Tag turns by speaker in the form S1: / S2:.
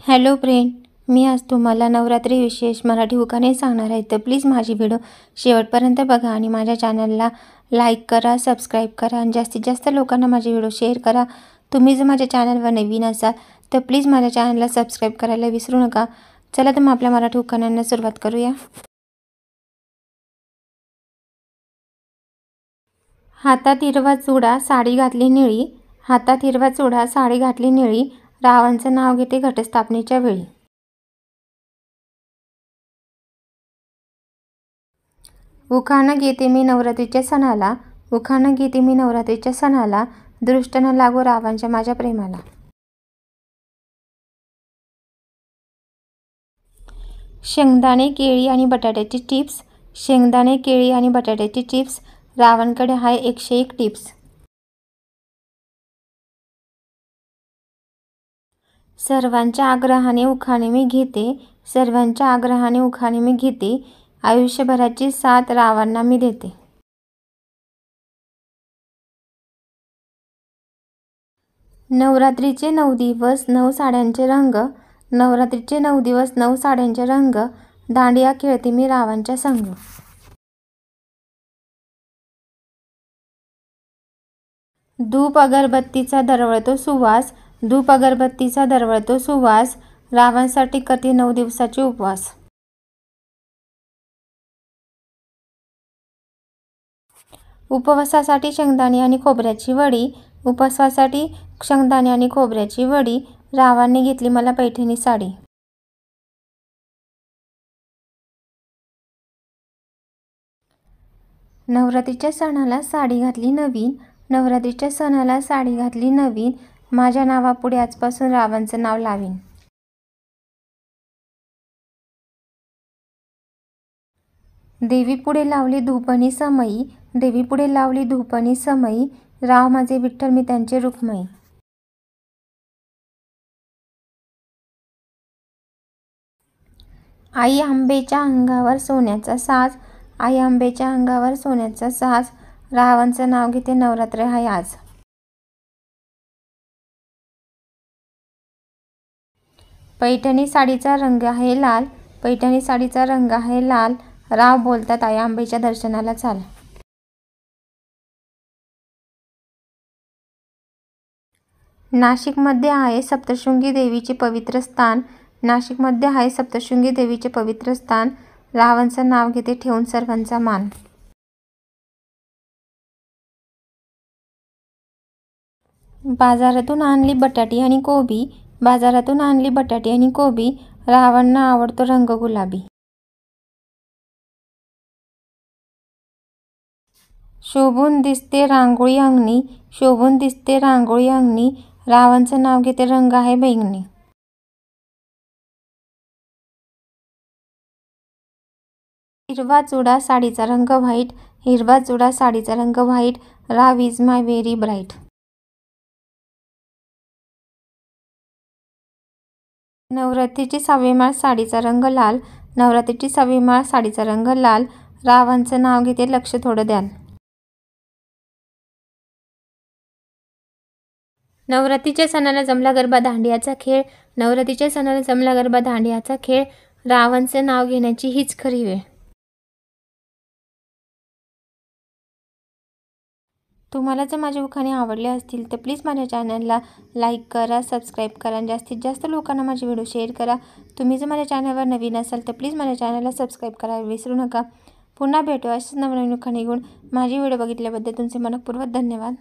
S1: Hello friend, मी आज तुम्हाला नवरात्री विशेष मराठी उखाणे सांगणार आहे. तर प्लीज माझी व्हिडिओ शेवटपर्यंत बघा आणि माझ्या चॅनलला लाईक करा, सबस्क्राईब करा आणि जास्तीत जास्त लोकांना माझे व्हिडिओ शेअर करा. तुम्ही जर माझ्या चॅनलवर नवीन असाल तर प्लीज माझ्या चॅनलला सबस्क्राईब करायला विसरू नका. चला तर मग आपल्या मराठी उखाण्यांना सुरुवात करूया. हातात हिरवा चुडा, साडी घातली निळी. हातात हिरवा चुडा, साडी घातली निळी. रावांचं नाव घेते घटस्थापनेच्या वेळी. उखाणं घेते मी नवरात्रीच्या सणाला. उखाणं घेते मी नवरात्रीच्या सणाला. दृष्ट न लागो रावांच्या माझ्या प्रेमाला. शेंगदाणे, केळी आणि बटाट्याची चिप्स. शेंगदाणे, केळी आणि बटाट्याची चिप्स. रावणकडे हाय 101 टिप्स. सर्वांच्या आग्रहाने उखाणे मी घेते. सर्वांच्या आग्रहाने उखाणे मी घेते. आयुष्यभराची साथ रावांना मी देते. नवरात्रीचे 9 दिवस 9 साड्यांचे रंग. नवरात्रीचे 9 दिवस 9 साड्यांचे रंग. दांडिया खेळते मी रावांच्या संग. धूप अगरबत्तीचा दरवळतो सुवास. धूप अगरबत्तीचा दरवळतो सुवास. रावांसाठी करते 9 दिवसाचे उपवास. उपवासासाठी शेंगदाणे आणि खोबऱ्याची वडी. उपवासासाठी शेंगदाणे आणि खोबऱ्याची वडी. रावांनी घेतली मला पैठणी साडी. नवरात्रीच्या सणाला साडी घातली नवीन. नवरात्रीच्या सणाला साडी घातली नवीन. माझ्या नावापुढे आजपासून रावांचं नाव लावीन. देवीपुढे लावली धूपणी समई. देवीपुढे लावली धूपणी समई. राव माझे विठ्ठल मी त्यांचे रुक्मई. आई आंबेच्या अंगावर सोन्याचा साज. आई आंबेच्या अंगावर सोन्याचा साज. रावांचं नाव घेते नवरात्र हाय आज. पैठणी साडीचा रंग आहे लाल. पैठणी साडीचा रंग आहे लाल. राव बोलतात आई आंबेच्या दर्शनाला चाल. नाशिकमध्ये आहे सप्तशृंगी देवीचे पवित्र स्थान. नाशिकमध्ये आहे सप्तशृंगी देवीचे पवित्र स्थान. रावांचं नाव घेते ठेवून सर्वांचा मान. बाजारातून आणली बटाटी आणि कोबी. बाजारातून आणली बटाटी आणि कोबी. रावांना आवडतो रंग गुलाबी. शोभून दिसते रांगोळी अंगणी. शोभून दिसते रांगोळी अंगणी. रावांचं नाव घेते रंग आहे बैंगणी. हिरवा चुडा, साडीचा रंग व्हाईट. हिरवा चुडा, साडीचा रंग white. Rao is my very bright. नवरात्रीची 6वी माळ, साडीचा रंग लाल. नवरात्रीची 6वी माळ, साडीचा रंग लाल. रावांचं नाव घेते लक्ष थोडं द्याल. नवरात्रीच्या सणाला जमला गरबा दांडियाचा खेळ. नवरात्रीच्या सणाला जमला गरबा दांडियाचा खेळ. रावांचं नाव घेण्याची हीच खरी वेळ. तुम्हाला जर माझे उखाणे आवडले असतील तर प्लीज माझ्या चॅनलला लाईक करा, सबस्क्राईब करा आणि जास्तीत जास्त लोकांना माझे व्हिडिओ शेअर करा. तुम्ही जर माझ्या चॅनलवर नवीन असाल तर प्लीज माझ्या चॅनलला सबस्क्राईब करायला विसरू नका. पुन्हा भेटू असेच नवनवीन उखाणे घेऊन. माझी व्हिडिओ बघितल्याबद्दल तुमचे मनःपूर्वक धन्यवाद.